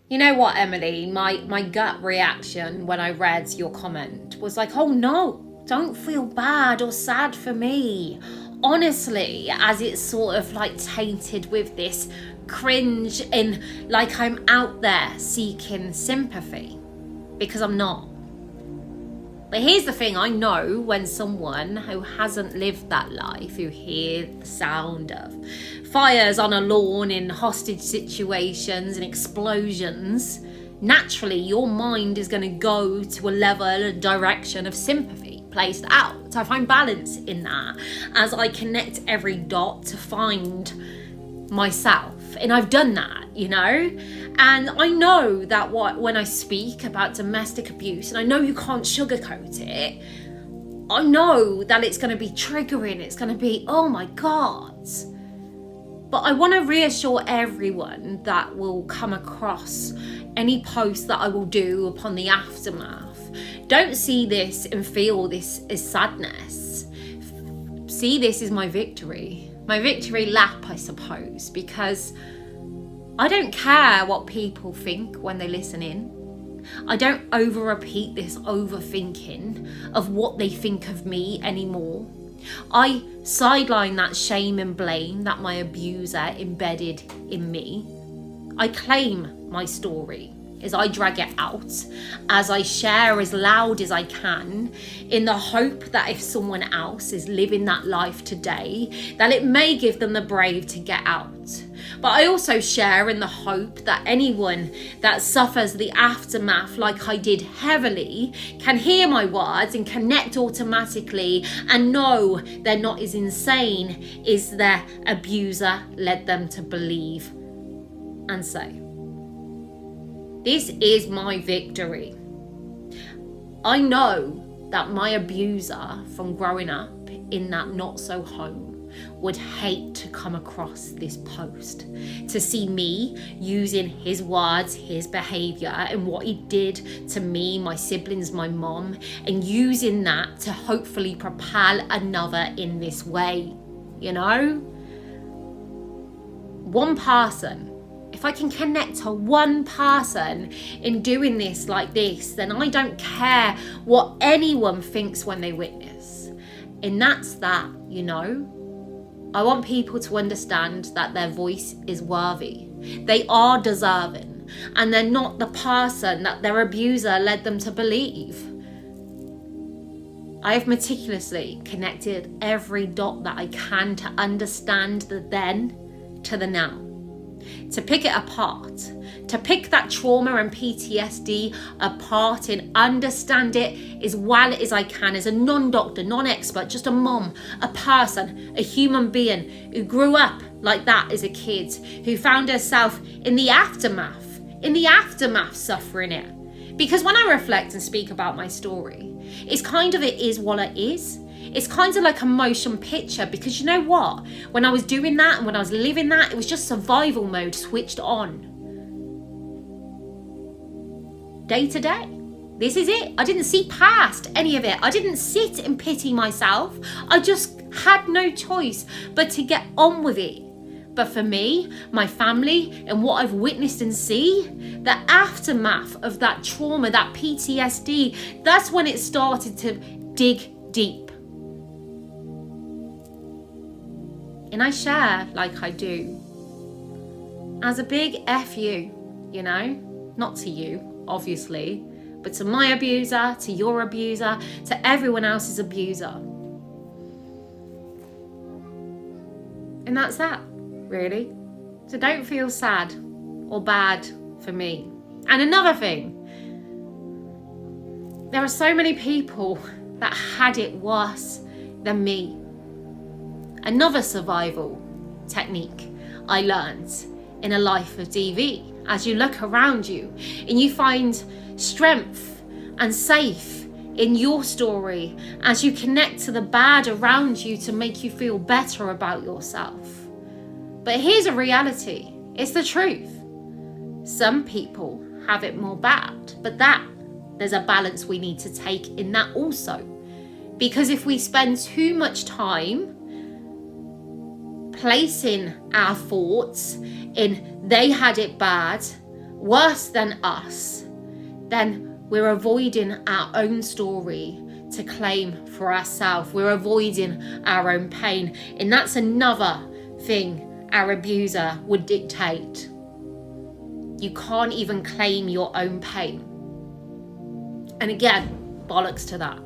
You know what, Emily? My gut reaction when I read your comment was like, oh no, don't feel bad or sad for me. Honestly, as it's sort of like tainted with this cringe and like I'm out there seeking sympathy, because I'm not. But here's the thing, I know when someone who hasn't lived that life, who hear the sound of fires on a lawn in hostage situations and explosions, naturally your mind is going to go to a level, a direction of sympathy placed out. So I find balance in that as I connect every dot to find myself. And I've done that, you know, and I know that when I speak about domestic abuse, and I know you can't sugarcoat it, I know that it's going to be triggering, it's going to be, oh my God. But I want to reassure everyone that will come across any post that I will do upon the aftermath. Don't see this and feel this as sadness. See this as my victory lap, I suppose, because I don't care what people think when they listen in. I don't over repeat this overthinking of what they think of me anymore. I sideline that shame and blame that my abuser embedded in me. I claim my story as I drag it out, as I share as loud as I can, in the hope that if someone else is living that life today, that it may give them the brave to get out. But I also share in the hope that anyone that suffers the aftermath like I did heavily can hear my words and connect automatically and know they're not as insane as their abuser led them to believe and say. This is my victory. I know that my abuser from growing up in that not so home would hate to come across this post, to see me using his words, his behaviour and what he did to me, my siblings, my mom, and using that to hopefully propel another in this way, you know? One person, if I can connect to one person in doing this like this, then I don't care what anyone thinks when they witness. And that's that, you know? I want people to understand that their voice is worthy. They are deserving. And they're not the person that their abuser led them to believe. I have meticulously connected every dot that I can to understand the then to the now. To pick it apart, to pick that trauma and PTSD apart and understand it as well as I can as a non-doctor, non-expert, just a mom, a person, a human being who grew up like that as a kid, who found herself in the aftermath suffering it. Because when I reflect and speak about my story, it's kind of, it is what it is. It's kind of like a motion picture, because you know what? When I was doing that and when I was living that, it was just survival mode switched on. Day to day. This is it. I didn't see past any of it. I didn't sit and pity myself. I just had no choice but to get on with it. But for me, my family, and what I've witnessed and see, the aftermath of that trauma, that PTSD, that's when it started to dig deep. And I share like I do as a big F you know, not to you, obviously, but to my abuser, to your abuser, to everyone else's abuser. And that's that, really. So don't feel sad or bad for me. And another thing, there are so many people that had it worse than me. Another survival technique I learned in a life of DV. As you look around you and you find strength and safe in your story, as you connect to the bad around you to make you feel better about yourself. But here's a reality. It's the truth. Some people have it more bad, but there's a balance we need to take in that also. Because if we spend too much time placing our thoughts in they had it bad, worse than us, then we're avoiding our own story to claim for ourselves. We're avoiding our own pain. And that's another thing our abuser would dictate. You can't even claim your own pain. And again, bollocks to that.